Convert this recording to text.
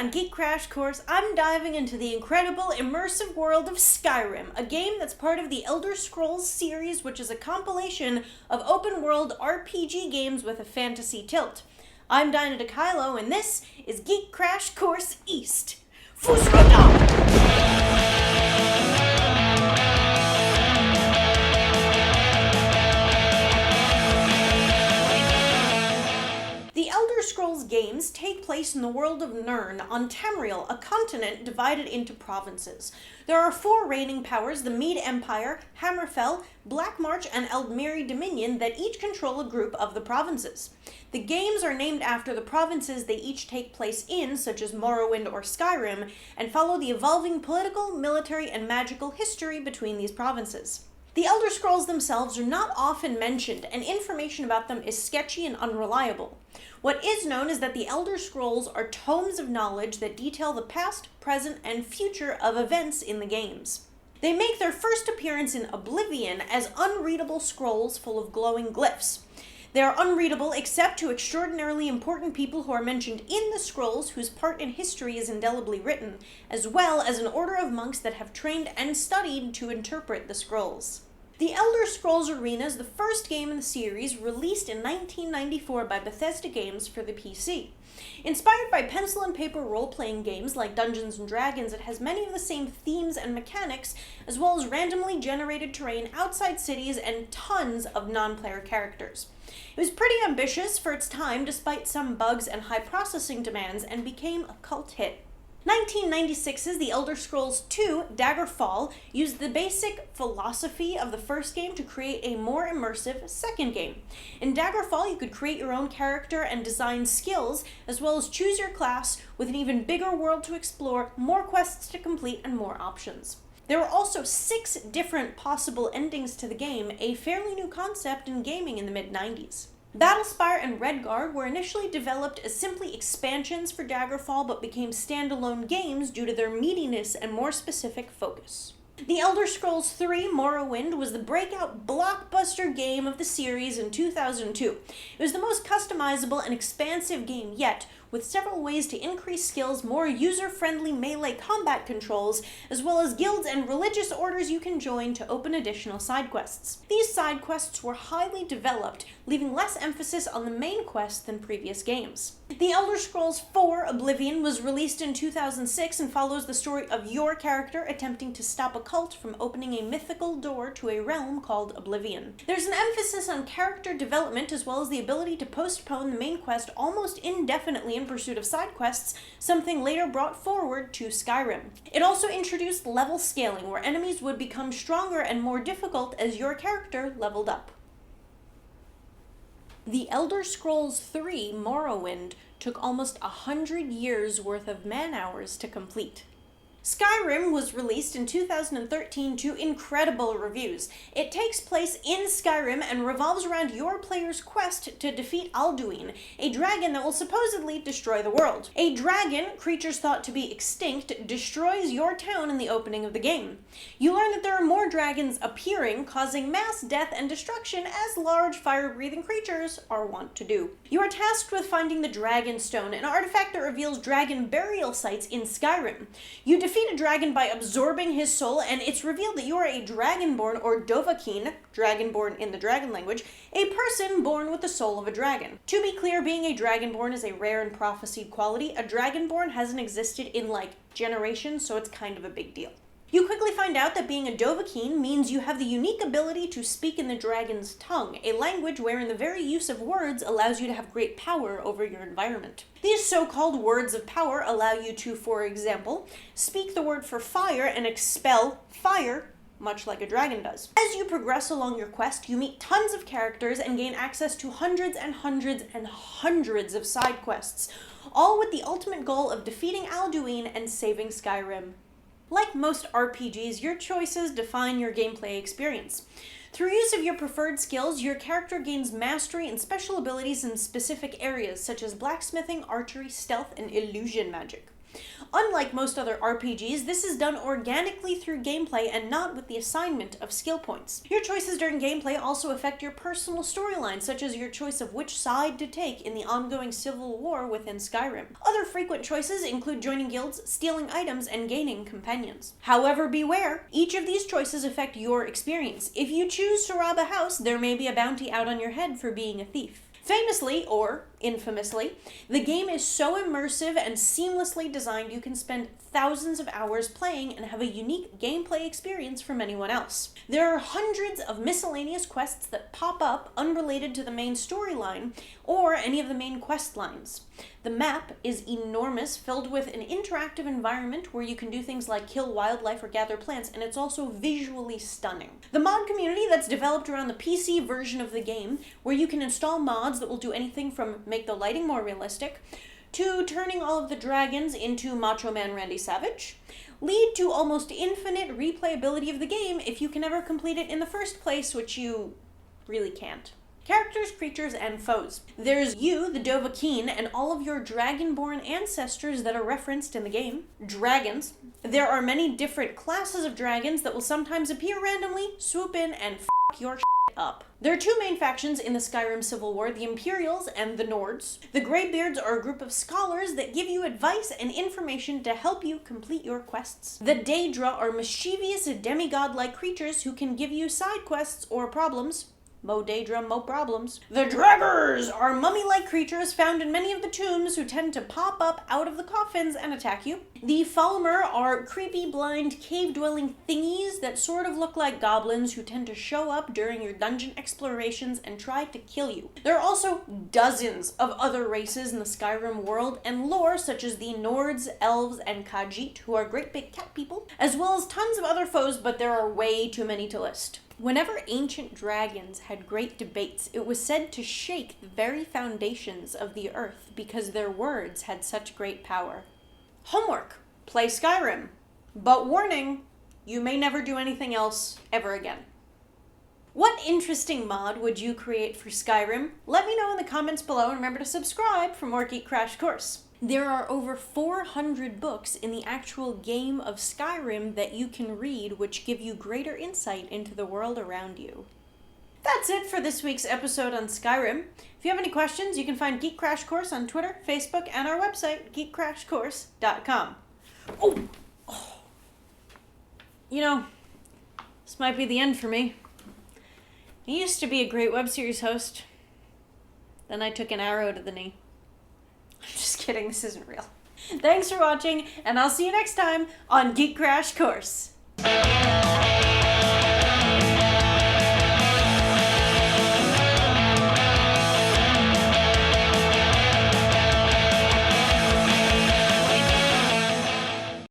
on Geek Crash Course, I'm diving into the incredible, immersive world of Skyrim, a game that's part of the Elder Scrolls series, which is a compilation of open-world RPG games with a fantasy tilt. I'm Dekajlo, and this is Geek Crash Course East. Fusroda! The Elder Scrolls games take place in the world of Nirn on Tamriel, a continent divided into provinces. There are 4 reigning powers, the Mead Empire, Hammerfell, Black March, and Eldmeri Dominion, that each control a group of the provinces. The games are named after the provinces they each take place in, such as Morrowind or Skyrim, and follow the evolving political, military, and magical history between these provinces. The Elder Scrolls themselves are not often mentioned, and information about them is sketchy and unreliable. What is known is that the Elder Scrolls are tomes of knowledge that detail the past, present, and future of events in the games. They make their first appearance in Oblivion as unreadable scrolls full of glowing glyphs. They are unreadable except to extraordinarily important people who are mentioned in the scrolls, whose part in history is indelibly written, as well as an order of monks that have trained and studied to interpret the scrolls. The Elder Scrolls Arena is the first game in the series, released in 1994 by Bethesda Games for the PC. Inspired by pencil and paper role-playing games like Dungeons & Dragons, it has many of the same themes and mechanics, as well as randomly generated terrain outside cities and tons of non-player characters. It was pretty ambitious for its time, despite some bugs and high processing demands, and became a cult hit. 1996's The Elder Scrolls II: Daggerfall used the basic philosophy of the first game to create a more immersive second game. In Daggerfall, you could create your own character and design skills, as well as choose your class, with an even bigger world to explore, more quests to complete, and more options. There were also 6 different possible endings to the game, a fairly new concept in gaming in the mid-90s. Battlespire and Redguard were initially developed as simply expansions for Daggerfall, but became standalone games due to their meatiness and more specific focus. The Elder Scrolls III: Morrowind was the breakout blockbuster game of the series in 2002. It was the most customizable and expansive game yet, with several ways to increase skills, more user-friendly melee combat controls, as well as guilds and religious orders you can join to open additional side quests. These side quests were highly developed, leaving less emphasis on the main quest than previous games. The Elder Scrolls IV: Oblivion was released in 2006 and follows the story of your character attempting to stop a cult from opening a mythical door to a realm called Oblivion. There's an emphasis on character development, as well as the ability to postpone the main quest almost indefinitely in pursuit of side quests, something later brought forward to Skyrim. It also introduced level scaling, where enemies would become stronger and more difficult as your character leveled up. The Elder Scrolls III: Morrowind took almost 100 years worth of man-hours to complete. Skyrim was released in 2013 to incredible reviews. It takes place in Skyrim and revolves around your player's quest to defeat Alduin, a dragon that will supposedly destroy the world. A dragon, creatures thought to be extinct, destroys your town in the opening of the game. You learn that there are more dragons appearing, causing mass death and destruction as large fire-breathing creatures are wont to do. You are tasked with finding the Dragon Stone, an artifact that reveals dragon burial sites in Skyrim. You defeat a dragon by absorbing his soul, and it's revealed that you are a dragonborn, or Dovahkiin, dragonborn in the dragon language, a person born with the soul of a dragon. To be clear, being a dragonborn is a rare and prophesied quality. A dragonborn hasn't existed in, generations, so it's kind of a big deal. You quickly find out that being a Dovahkiin means you have the unique ability to speak in the dragon's tongue, a language wherein the very use of words allows you to have great power over your environment. These so-called words of power allow you to, for example, speak the word for fire and expel fire, much like a dragon does. As you progress along your quest, you meet tons of characters and gain access to hundreds and hundreds and hundreds of side quests, all with the ultimate goal of defeating Alduin and saving Skyrim. Like most RPGs, your choices define your gameplay experience. Through use of your preferred skills, your character gains mastery and special abilities in specific areas, such as blacksmithing, archery, stealth, and illusion magic. Unlike most other RPGs, this is done organically through gameplay and not with the assignment of skill points. Your choices during gameplay also affect your personal storyline, such as your choice of which side to take in the ongoing civil war within Skyrim. Other frequent choices include joining guilds, stealing items, and gaining companions. However, beware, each of these choices affect your experience. If you choose to rob a house, there may be a bounty out on your head for being a thief. Famously, or infamously, the game is so immersive and seamlessly designed you can spend thousands of hours playing and have a unique gameplay experience from anyone else. There are hundreds of miscellaneous quests that pop up unrelated to the main storyline or any of the main quest lines. The map is enormous, filled with an interactive environment where you can do things like kill wildlife or gather plants, and it's also visually stunning. The mod community that's developed around the PC version of the game, where you can install mods that will do anything from make the lighting more realistic, to turning all of the dragons into Macho Man Randy Savage, lead to almost infinite replayability of the game if you can ever complete it in the first place, which you really can't. Characters, creatures, and foes. There's you, the Dovahkiin, and all of your dragonborn ancestors that are referenced in the game. Dragons. There are many different classes of dragons that will sometimes appear randomly, swoop in, and f*** your up. There are two main factions in the Skyrim Civil War, the Imperials and the Nords. The Greybeards are a group of scholars that give you advice and information to help you complete your quests. The Daedra are mischievous demigod-like creatures who can give you side quests or problems. Mo Daedra, mo problems. The Draggers are mummy-like creatures found in many of the tombs who tend to pop up out of the coffins and attack you. The Falmer are creepy, blind, cave-dwelling thingies that sort of look like goblins who tend to show up during your dungeon explorations and try to kill you. There are also dozens of other races in the Skyrim world and lore, such as the Nords, Elves, and Khajiit, who are great big cat people, as well as tons of other foes, but there are way too many to list. Whenever ancient dragons had great debates, it was said to shake the very foundations of the earth because their words had such great power. Homework: play Skyrim. But warning, you may never do anything else ever again. What interesting mod would you create for Skyrim? Let me know in the comments below, and remember to subscribe for more Geek Crash Course. There are over 400 books in the actual game of Skyrim that you can read, which give you greater insight into the world around you. That's it for this week's episode on Skyrim. If you have any questions, you can find Geek Crash Course on Twitter, Facebook, and our website, geekcrashcourse.com. You know, this might be the end for me. I used to be a great web series host. Then I took an arrow to the knee. I'm just kidding, this isn't real. Thanks for watching, and I'll see you next time on Geek Crash Course.